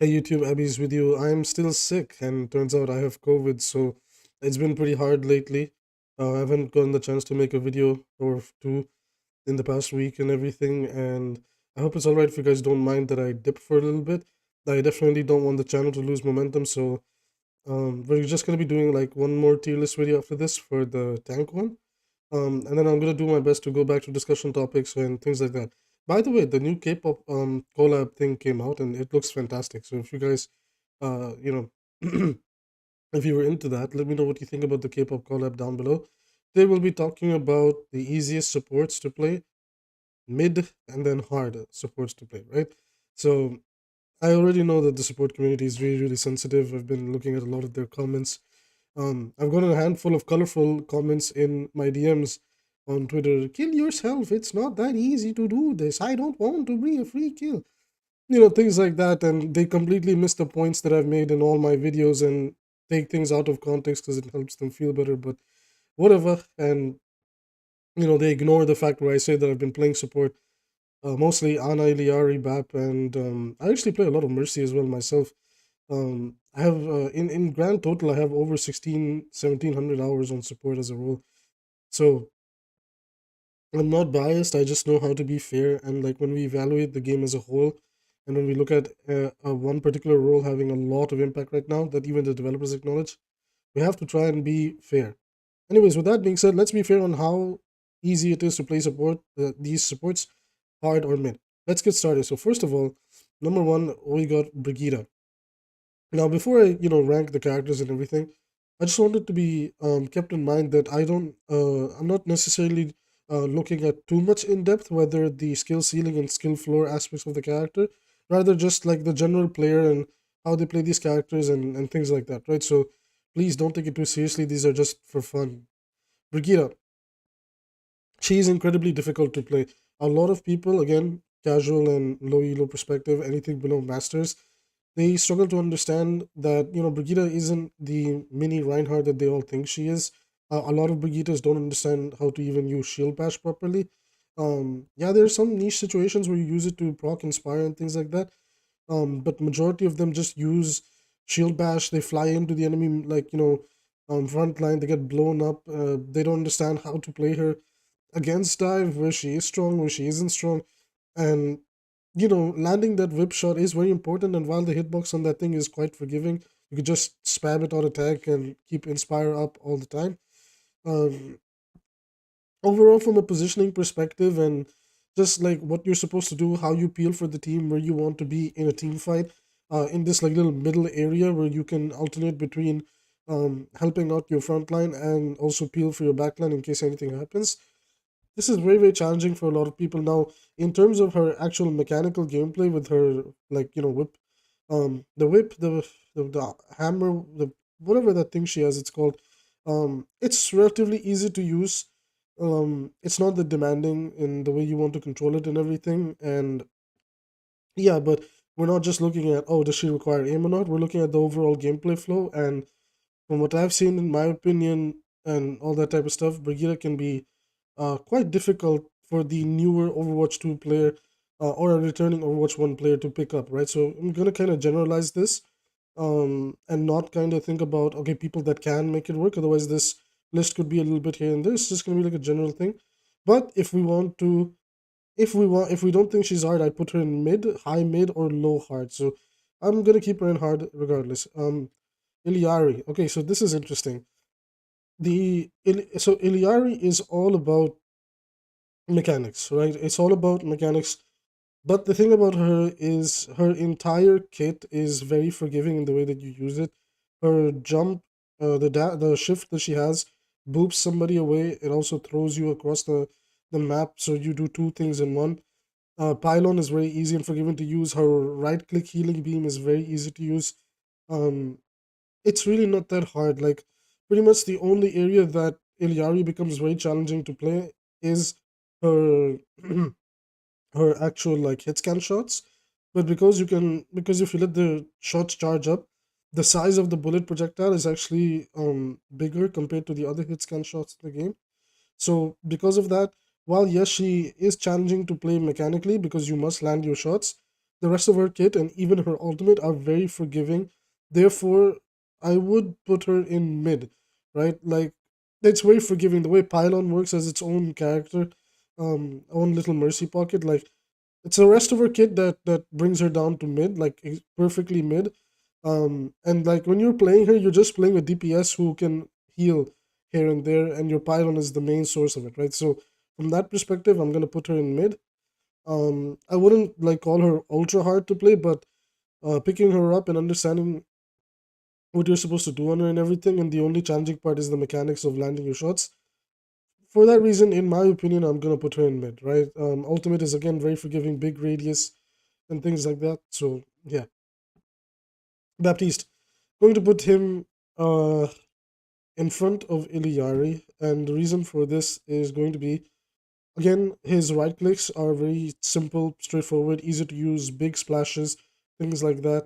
Hey YouTube, Abby's with you. I'm still sick, and turns out I have COVID, so it's been pretty hard lately. I haven't gotten the chance to make a video or two in the past week and everything, and I hope it's alright if you guys don't mind that I dip for a little bit. I definitely don't want the channel to lose momentum, so we're just gonna be doing like one more tier list video after this for the tank one. And then I'm gonna do my best to go back to discussion topics and things like that. By the way, the new K-pop collab thing came out and it looks fantastic. So if you guys, you know, if you were into that, let me know what you think about the K-pop collab down below. They will be talking about the easiest supports to play, mid, and then hard supports to play, right? So I already know that the support community is really, really sensitive. I've been looking at a lot of their comments. I've gotten a handful of colorful comments in my DMs on Twitter. Kill yourself. It's not that easy to do this. I don't want to be a free kill. Things like that. And they completely miss the points that I've made in all my videos and take things out of context because it helps them feel better. But whatever. And, they ignore the fact where I say that I've been playing support, mostly Ana, Iliari, Bap, and I actually play a lot of Mercy as well myself. I have in grand total I have over 1700 hours on support as a role. So I'm not biased. I just know how to be fair. And like when we evaluate the game as a whole, and when we look at one particular role having a lot of impact right now that even the developers acknowledge, we have to try and be fair. Anyways, with that being said, let's be fair on how easy it is to play support these supports, hard or mid. Let's get started. So first of all, number one, we got Brigitte. Now, before I rank the characters and everything, I just wanted to be kept in mind that I'm not necessarily looking at too much in depth whether the skill ceiling and skill floor aspects of the character, rather just like the general player and how they play these characters and things like that, right? So please don't take it too seriously. These are just for fun. Brigitte, she is incredibly difficult to play. A lot of people, again, casual and low elo perspective, anything below masters, they struggle to understand that Brigitte isn't the mini Reinhardt that they all think she is. A lot of Brigittes don't understand how to even use shield bash properly. Yeah, there are some niche situations where you use it to proc inspire and things like that. But majority of them just use shield bash. They fly into the enemy like front line. They get blown up. They don't understand how to play her against dive, where she is strong, where she isn't strong, and landing that whip shot is very important. And while the hitbox on that thing is quite forgiving, you could just spam it on attack and keep inspire up all the time. Um, Overall, from a positioning perspective and just like what you're supposed to do, how you peel for the team, where you want to be in a team fight, in this like little middle area where you can alternate between helping out your front line and also peel for your back line in case anything happens. This is very, very challenging for a lot of people. Now, in terms of her actual mechanical gameplay with her like whip, the whip, the hammer, the whatever that thing she has, it's called. It's relatively easy to use. It's not that demanding in the way you want to control it and everything. And yeah, but we're not just looking at, oh, does she require aim or not. We're looking at the overall gameplay flow. And from what I've seen, in my opinion, and all that type of stuff, Brigitte can be quite difficult for the newer Overwatch 2 player or a returning Overwatch 1 player to pick up, right? So I'm going to kind of generalize this and not kind of think about, okay, people that can make it work. Otherwise, this list could be a little bit here and there. It's just going to be like a general thing. But if we don't think she's hard, I'd put her in mid, high mid, or low hard. So I'm going to keep her in hard regardless. Ilari. Okay, so this is interesting. So Ilari is all about mechanics, right? It's all about mechanics. But the thing about her is her entire kit is very forgiving in the way that you use it. Her jump, the shift that she has, boops somebody away. It also throws you across the map, so you do two things in one. Pylon is very easy and forgiving to use. Her right click healing beam is very easy to use. Um, it's really not that hard. Like pretty much the only area that Iliari becomes very challenging to play is her her actual like hit scan shots. But because if you let the shots charge up, the size of the bullet projectile is actually bigger compared to the other hit scan shots in the game. So because of that, while yes, she is challenging to play mechanically because you must land your shots, the rest of her kit and even her ultimate are very forgiving. Therefore, I would put her in mid, right? Like it's very forgiving. The way Pylon works as its own character, own little mercy pocket. Like it's the rest of her kit that brings her down to mid, like perfectly mid. And like when you're playing her, you're just playing a DPS who can heal here and there, and your Pylon is the main source of it, right? So from that perspective, I'm gonna put her in mid. I wouldn't like call her ultra hard to play, but picking her up and understanding what you're supposed to do on her and everything, and the only challenging part is the mechanics of landing your shots. For that reason, in my opinion, I'm gonna put her in mid, right? Ultimate is again very forgiving, big radius and things like that. So yeah, Baptiste, going to put him in front of Ilari, and the reason for this is going to be again, his right clicks are very simple, straightforward, easy to use, big splashes, things like that.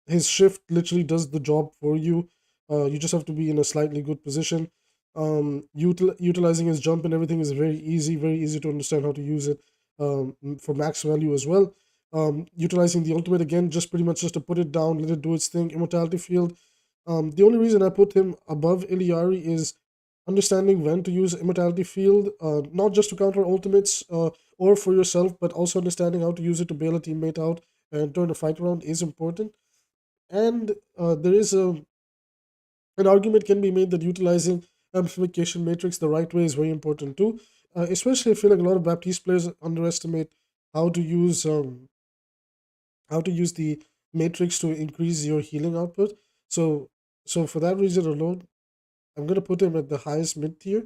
His shift literally does the job for you. You just have to be in a slightly good position. Utilizing his jump and everything is very easy to understand how to use it for max value as well. Utilizing the ultimate again, just pretty much just to put it down, let it do its thing. Immortality field. The only reason I put him above Ilari is understanding when to use immortality field, not just to counter ultimates or for yourself, but also understanding how to use it to bail a teammate out and turn a fight around is important. And there is an argument can be made that utilizing amplification matrix the right way is very important too. Especially, I feel like a lot of Baptiste players underestimate how to use um, how to use the matrix to increase your healing output. So, so for that reason alone, I'm gonna put him at the highest mid tier,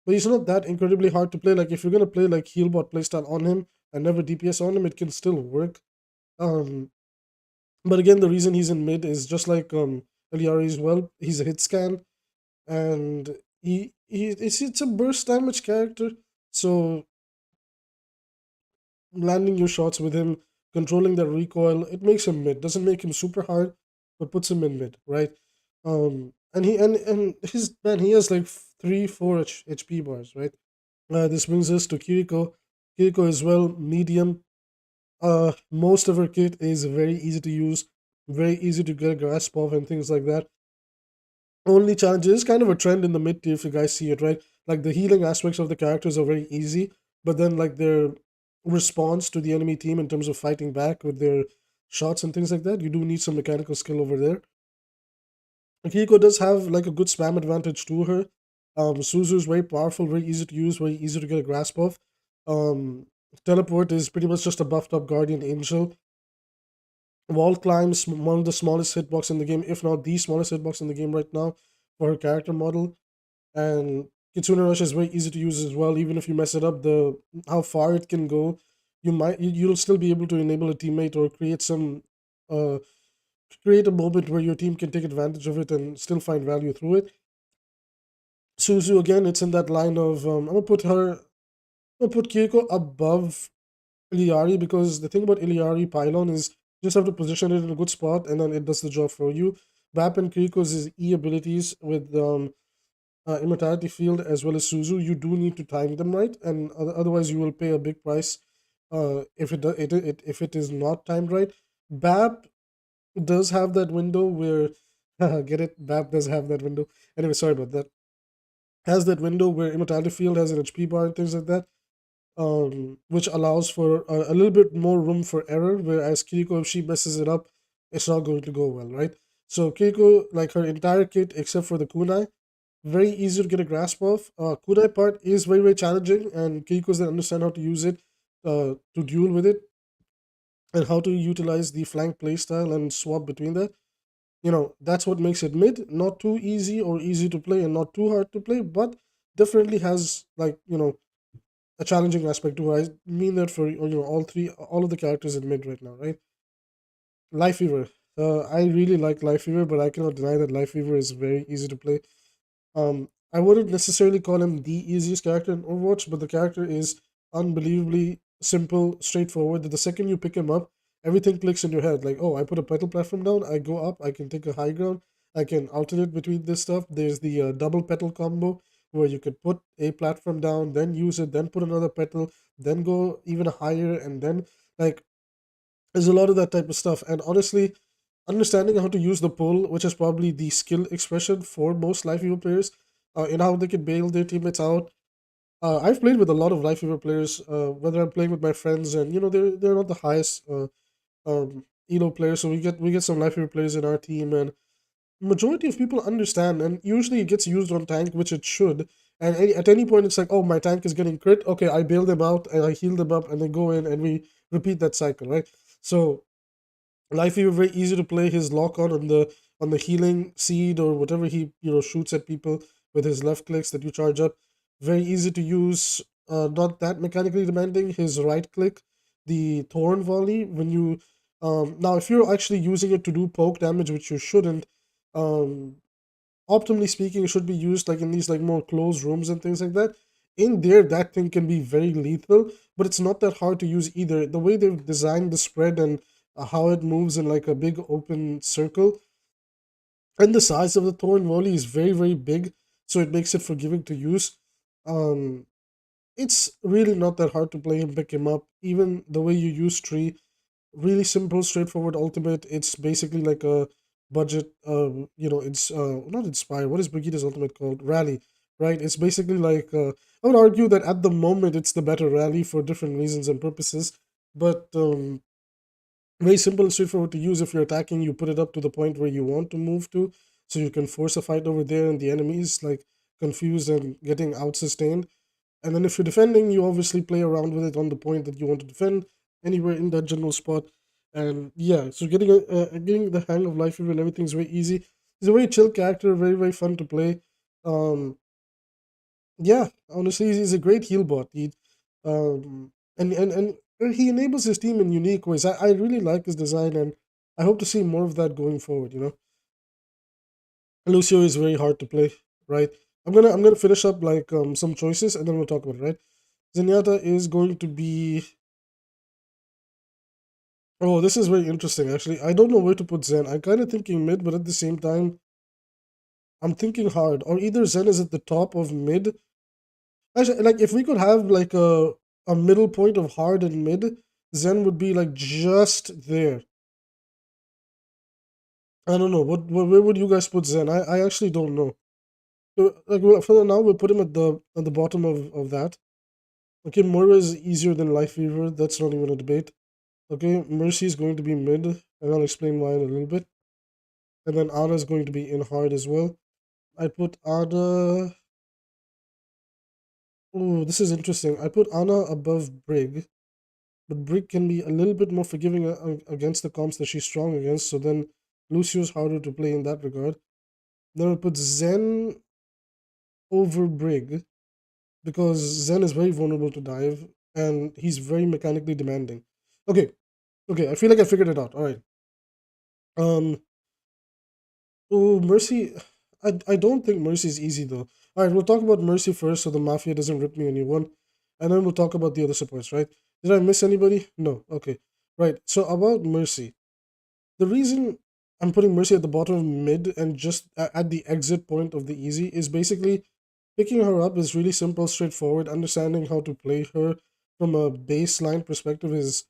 but he's not that incredibly hard to play. Like if you're gonna play like healbot playstyle on him and never DPS on him, it can still work. Um, but again, the reason he's in mid is just like Eliari as well. He's a hit scan, and it's a burst damage character. So landing your shots with him, controlling the recoil, it makes him mid. Doesn't make him super hard, but puts him in mid, right? And his man, he has like 3 4 HP bars, right? This brings us to Kiriko. Kiriko as well, medium. Most of her kit is very easy to use, very easy to get a grasp of, and things like that. Only challenge is kind of a trend in the mid tier if you guys see it, right? Like the healing aspects of the characters are very easy, but then like their response to the enemy team in terms of fighting back with their shots and things like that, you do need some mechanical skill over there. Kiriko does have like a good spam advantage to her. Suzu is very powerful, very easy to use, very easy to get a grasp of. Um, Teleport is pretty much just a buffed up Guardian Angel. Wall climbs, one of the smallest hitbox in the game, if not the smallest hitbox in the game right now for her character model. And Kitsune Rush is very easy to use as well. Even if you mess it up, the how far it can go, you'll still be able to enable a teammate or uh create a moment where your team can take advantage of it and still find value through it. Suzu again, it's in that line of I'm gonna put Kiriko above Iliari because the thing about Iliari Pylon is you just have to position it in a good spot and then it does the job for you. Bap and Kiriko's E abilities with Immortality Field as well as Suzu, you do need to time them right, and otherwise you will pay a big price if if it is not timed right. Bap does have that window where get it. Bap does have that window. Anyway, sorry about that. Has that window where Immortality Field has an HP bar and things like that, which allows for a little bit more room for error. Whereas Kiriko, if she messes it up, it's not going to go well, right? So Kiriko, like her entire kit except for the kunai, very easy to get a grasp of. Kunai part is very challenging, and Kiriko's that understand how to use it to duel with it and how to utilize the flank playstyle and swap between that. That's what makes it mid. Not too easy or easy to play, and not too hard to play, but definitely has like a challenging aspect to it. I mean that for all of the characters in mid right now, right? Lifeweaver. I really like Lifeweaver, but I cannot deny that Lifeweaver is very easy to play. I wouldn't necessarily call him the easiest character in Overwatch, but the character is unbelievably simple, straightforward. That the second you pick him up, everything clicks in your head. Like, oh, I put a petal platform down, I go up, I can take a high ground, I can alternate between this stuff. There's the double petal combo where you could put a platform down, then use it, then put another petal, then go even higher, and then like There's a lot of that type of stuff. And honestly, understanding how to use the pull, which is probably the skill expression for most Lifeweaver players, in how they can bail their teammates out. I've played with a lot of Lifeweaver players, whether I'm playing with my friends, and they're not the highest players, so we get some Lifeweaver players in our team, and majority of people understand, and usually it gets used on tank, which it should. And at any point, it's like, oh, my tank is getting crit. Okay, I bail them out and I heal them up, and then go in and we repeat that cycle, right? So Lifeweaver very easy to play his lock on the healing seed or whatever he shoots at people with his left clicks that you charge up. Very easy to use. Not that mechanically demanding. His right click, the thorn volley. When you now, if you're actually using it to do poke damage, which you shouldn't, um, optimally speaking, it should be used like in these like more closed rooms and things like that. In there, that thing can be very lethal, but it's not that hard to use either. The way they've designed the spread and how it moves in like a big open circle, and the size of the thorn volley is very very big, so it makes it forgiving to use. Um, it's really not that hard to play and pick him up. Even the way you use tree, really simple, straightforward ultimate. It's basically like a budget. It's not inspire. What is Brigitte's ultimate called? Rally, right? It's basically like I would argue that at the moment it's the better rally for different reasons and purposes, but very simple and straightforward to use. If you're attacking, you put it up to the point where you want to move to, so you can force a fight over there, and the enemy is like confused and getting out sustained. And then if you're defending, you obviously play around with it on the point that you want to defend, anywhere in that general spot. And yeah, so getting the hang of Lifeweaver and everything's very easy. He's a very chill character, very very fun to play. Um, yeah, honestly, he's a great heal bot. And he enables his team in unique ways. I really like his design, and I hope to see more of that going forward. Lucio is very hard to play, right? I'm gonna finish up like some choices, and then we'll talk about it, right? Zenyatta is going to be. Oh, this is very interesting. Actually, I don't know where to put Zen. I'm kind of thinking mid, but at the same time, I'm thinking hard. Or either Zen is at the top of mid. Actually, like if we could have like a middle point of hard and mid, Zen would be like just there. I don't know. Where would you guys put Zen? I actually don't know. Like for now, we'll put him at the bottom of that. Okay, Moira is easier than Lifeweaver. That's not even a debate. Okay, Mercy is going to be mid, and I'll explain why in a little bit. And then Ana is going to be in hard as well. I put Ana. Oh, this is interesting. I put Ana above Brig, but Brig can be a little bit more forgiving against the comps that she's strong against. So then Lucio's harder to play in that regard. Then I put Zen over Brig because Zen is very vulnerable to dive and he's very mechanically demanding. Okay, okay, I feel like I figured it out. All right. Um, oh, Mercy. I don't think Mercy is easy though. All right, we'll talk about Mercy first, so the Mafia doesn't rip me a new one, and then we'll talk about the other supports. Right? Did I miss anybody? No. Okay. Right. So about Mercy, the reason I'm putting Mercy at the bottom of mid and just at the exit point of the easy is basically picking her up is really simple, straightforward. Understanding how to play her from a baseline perspective is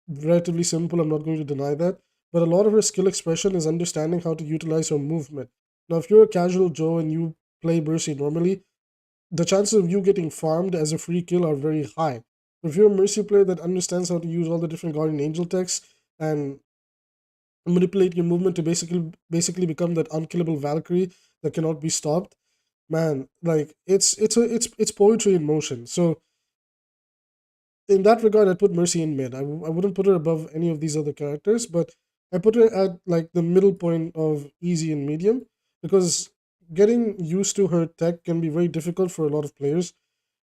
relatively simple. I'm not going to deny that. But a lot of her skill expression is understanding how to utilize her movement. Now, if you're a casual Joe and you play Mercy normally, the chances of you getting farmed as a free kill are very high. If you're a Mercy player that understands how to use all the different Guardian Angel techs and manipulate your movement to basically become that unkillable Valkyrie that cannot be stopped, man, like it's poetry in motion. So in that regard, I'd put Mercy in mid. I wouldn't put her above any of these other characters, but I put her at like the middle point of easy and medium because getting used to her tech can be very difficult for a lot of players.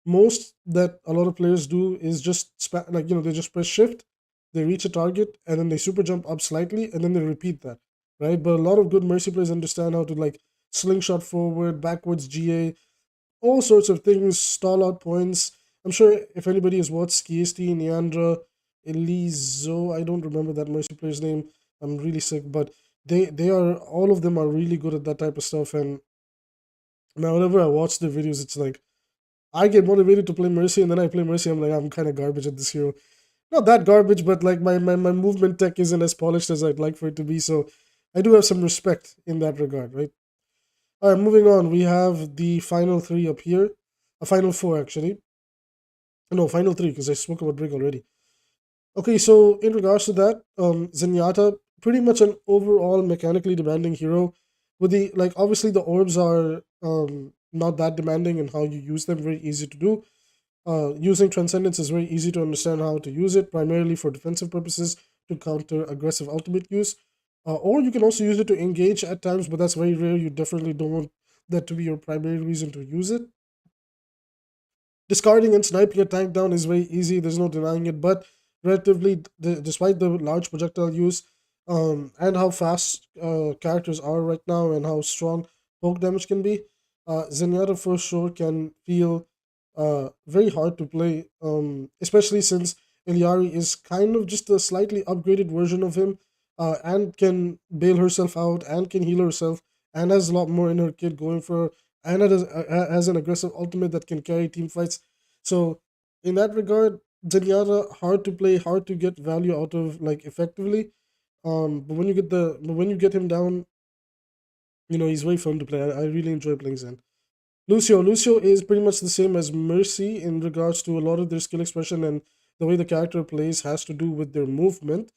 Most that a lot of players do is just they just press shift, they reach a target, and then they super jump up slightly, and then they repeat that, right? But a lot of good Mercy players understand how to like slingshot forward, backwards GA, all sorts of things, stall out points. I'm sure if anybody has watched 𝐒𝐈𝐍𝐿𝐻, Neandra, Elizo, I don't remember that Mercy player's name. I'm really sick, but they are all of them are really good at that type of stuff. And now whenever I watch the videos, it's like I get motivated to play Mercy, and then I play Mercy. I'm like, I'm kind of garbage at this hero. not that garbage, but like my movement tech isn't as polished as I'd like for it to be. So I do have some respect in that regard, right? All right, moving on. We have the final three up here. A final four, actually. No, final three, because I spoke about Brig already. Okay, so in regards to that, Zenyatta, pretty much an overall mechanically demanding hero. With the like, obviously the orbs are not that demanding in how you use them. Very easy to do. Using Transcendence is very easy to understand how to use it, primarily for defensive purposes to counter aggressive ultimate use. Or you can also use it to engage at times, but that's very rare. You definitely don't want that to be your primary reason to use it. Discarding and sniping a tank down is very easy. There's no denying it. But relatively, despite the large projectile use, and how fast characters are right now, and how strong poke damage can be, Zenyatta for sure can feel very hard to play. Especially since Ilari is kind of just a slightly upgraded version of him, and can bail herself out and can heal herself, and has a lot more in her kit going for her, and has an aggressive ultimate that can carry team fights. So in that regard, Zenyatta hard to play, hard to get value out of like effectively. But when you get him down, he's very fun to play. I really enjoy playing Zen. Lucio is pretty much the same as Mercy in regards to a lot of their skill expression, and the way the character plays has to do with their movement.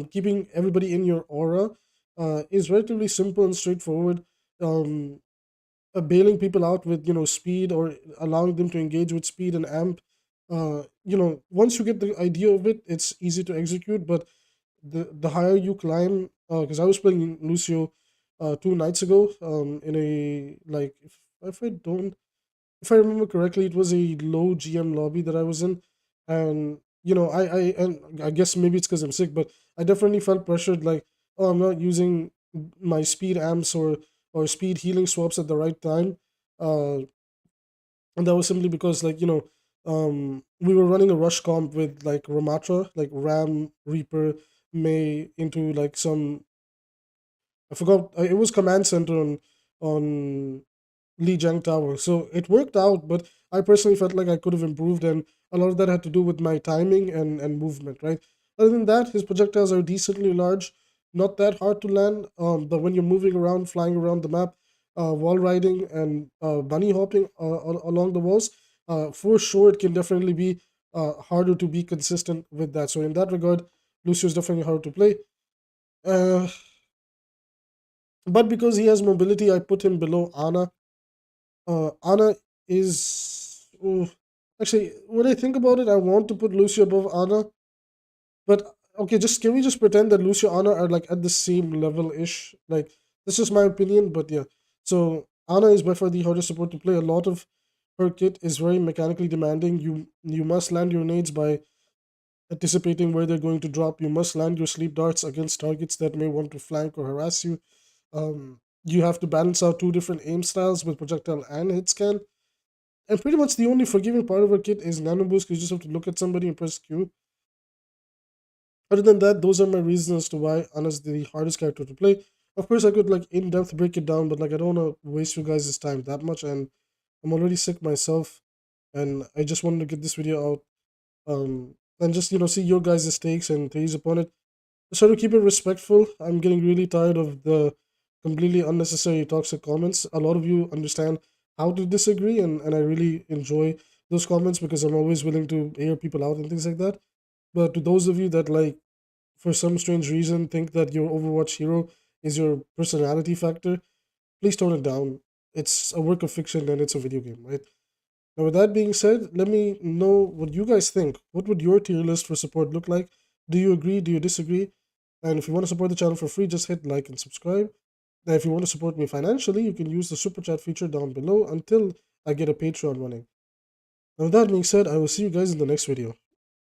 Keeping everybody in your aura is relatively simple and straightforward. Um, Bailing people out with speed, or allowing them to engage with speed and amp. Once you get the idea of it, it's easy to execute. But the higher you climb, because I was playing Lucio 2 nights ago, in a like if I don't if I remember correctly, it was a low GM lobby that I was in, and I guess maybe it's because I'm sick, but I definitely felt pressured. Like, oh, I'm not using my speed amps or speed healing swaps at the right time, uh, and that was simply because we were running a rush comp with like Ramatra, like Ram Reaper May into like some, I forgot, it was Command Center on Lijiang Tower. So it worked out, but I personally felt like I could have improved, and a lot of that had to do with my timing and movement, right? Other than that, his projectiles are decently large, not that hard to land, but when you're moving around, flying around the map, wall riding, and bunny hopping along the walls, for sure it can definitely be harder to be consistent with that. So in that regard, Lucio is definitely hard to play. Uh, but because he has mobility, I put him below Ana. Anna is actually, when I think about it, I want to put Lucio above Anna, but okay, just can we just pretend that Lucio and Anna are like at the same level ish? Like this is my opinion, but yeah. So Anna is by far the hardest support to play. A lot of her kit is very mechanically demanding. You must land your nades by anticipating where they're going to drop. You must land your sleep darts against targets that may want to flank or harass you. You have to balance out two different aim styles with projectile and hit scan. And pretty much the only forgiving part of her kit is nano boost, because you just have to look at somebody and press Q. Other than that, those are my reasons as to why Anna's the hardest character to play. Of course, I could like in depth break it down, but like I don't want to waste you guys' time that much, and I'm already sick myself, and I just wanted to get this video out, and just see your guys' takes and theories upon it. Just try to keep it respectful. I'm getting really tired of the completely unnecessary toxic comments. A lot of you understand how to disagree, and I really enjoy those comments because I'm always willing to hear people out and things like that. But to those of you that like for some strange reason think that your Overwatch hero is your personality factor, please tone it down. It's a work of fiction and it's a video game, right? Now, with that being said, let me know what you guys think. What would your tier list for support look like? Do you agree? Do you disagree? And if you want to support the channel for free, just hit like and subscribe. And if you want to support me financially, you can use the super chat feature down below until I get a Patreon running. Now, with that being said, I will see you guys in the next video.